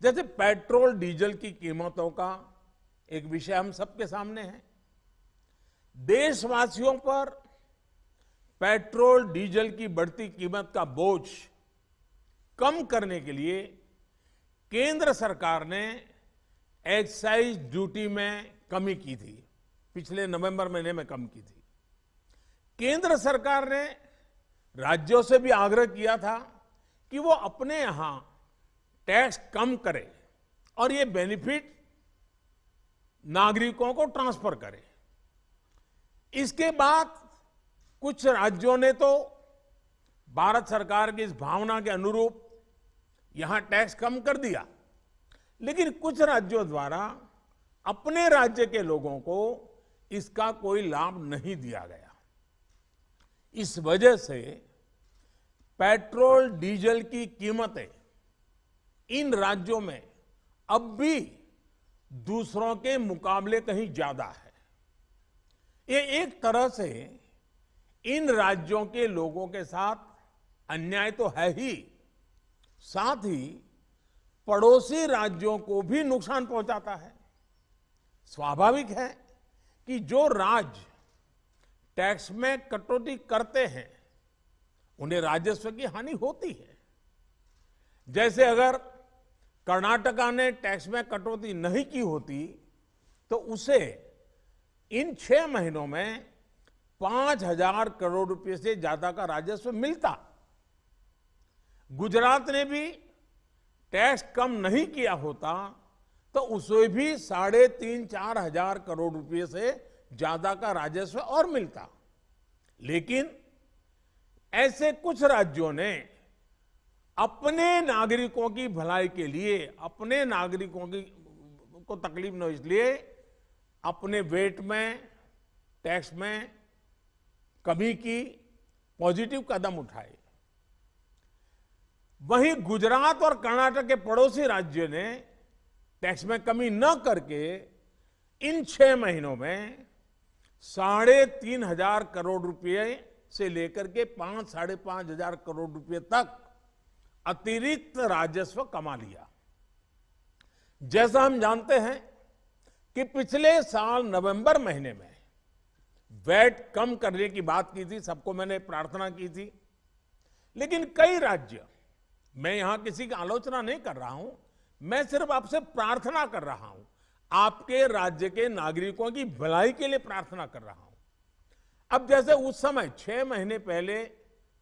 जैसे petrol diesel की कीमतों का एक विषय हम सबके सामने है। देशवासियों पर पेट्रोल डीजल की बढ़ती कीमत का बोझ कम करने के लिए केंद्र सरकार ने एक्साइज ड्यूटी में कमी की थी। पिछले नवंबर महीने में कम की थी। केंद्र सरकार ने राज्यों से भी आग्रह किया था कि वो अपने यहां टैक्स कम करे और ये बेनिफिट नागरिकों को ट्रांसफर करे। इसके बाद कुछ राज्यों ने तो भारत सरकार की इस भावना के अनुरूप यहां टैक्स कम कर दिया, लेकिन कुछ राज्यों द्वारा अपने राज्य के लोगों को इसका कोई लाभ नहीं दिया गया। इस वजह से पेट्रोल डीजल की कीमतें इन राज्यों में अब भी दूसरों के मुकाबले कहीं ज्यादा है। ये एक तरह से इन राज्यों के लोगों के साथ अन्याय तो है ही, साथ ही पड़ोसी राज्यों को भी नुकसान पहुंचाता है। स्वाभाविक है कि जो राज्य टैक्स में कटौती करते हैं उन्हें राजस्व की हानि होती है। जैसे अगर कर्नाटका ने टैक्स में कटौती नहीं की होती तो उसे इन 6 महीनों में 5,000 करोड़ रुपए से ज्यादा का राजस्व मिलता। गुजरात ने भी टैक्स कम नहीं किया होता तो उसे भी 3,500-4 हजार करोड़ रुपए से ज्यादा का राजस्व और मिलता। लेकिन ऐसे कुछ राज्यों ने अपने नागरिकों की भलाई के लिए, अपने नागरिकों की को तकलीफ न हो इसलिए अपने वेट में, टैक्स में कमी की पॉजिटिव कदम उठाए। वहीं गुजरात और कर्नाटक के पड़ोसी राज्य ने टैक्स में कमी न करके इन 6 महीनों में 3,500 करोड़ रुपए से लेकर के 5-5.5 हजार करोड़ रुपए तक अतिरिक्त राजस्व कमा लिया। जैसा हम जानते हैं कि पिछले साल नवंबर महीने में वैट कम करने की बात की थी, सबको मैंने प्रार्थना की थी, लेकिन कई राज्य, मैं यहां किसी की आलोचना नहीं कर रहा हूं, मैं सिर्फ आपसे प्रार्थना कर रहा हूं, आपके राज्य के नागरिकों की भलाई के लिए प्रार्थना कर रहा हूं। अब जैसे उस समय 6 महीने पहले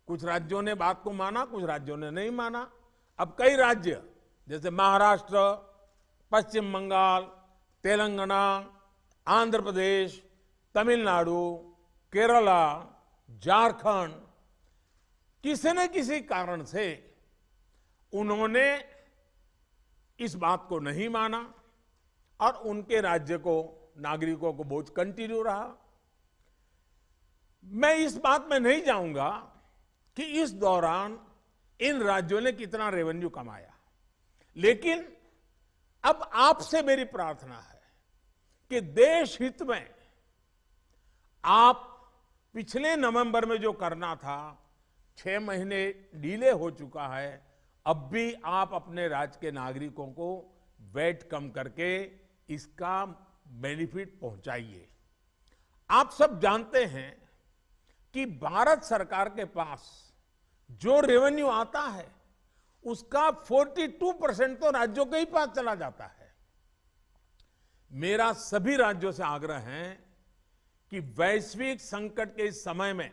कुछ राज्यों ने बात को माना, कुछ राज्यों ने नहीं माना। अब कई राज्य जैसे महाराष्ट्र, पश्चिम बंगाल, तेलंगाना, आंध्र प्रदेश, तमिलनाडु, केरला, झारखंड, किसी न किसी कारण से उन्होंने इस बात को नहीं माना और उनके राज्य को, नागरिकों को बोझ कंटिन्यू रहा। मैं इस बात में नहीं जाऊंगा कि इस दौरान इन राज्यों ने कितना रेवेन्यू कमाया, लेकिन अब आपसे मेरी प्रार्थना है कि देश हित में आप पिछले नवंबर में जो करना था, 6 महीने डिले हो चुका है, अब भी आप अपने राज्य के नागरिकों को वैट कम करके इसका बेनिफिट पहुंचाइए। आप सब जानते हैं कि भारत सरकार के पास जो रेवेन्यू आता है उसका 42% तो राज्यों के ही पास चला जाता है। मेरा सभी राज्यों से आग्रह है कि वैश्विक संकट के इस समय में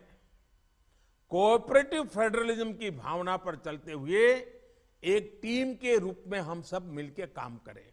कोऑपरेटिव फेडरलिज्म की भावना पर चलते हुए एक टीम के रूप में हम सब मिलकर काम करें।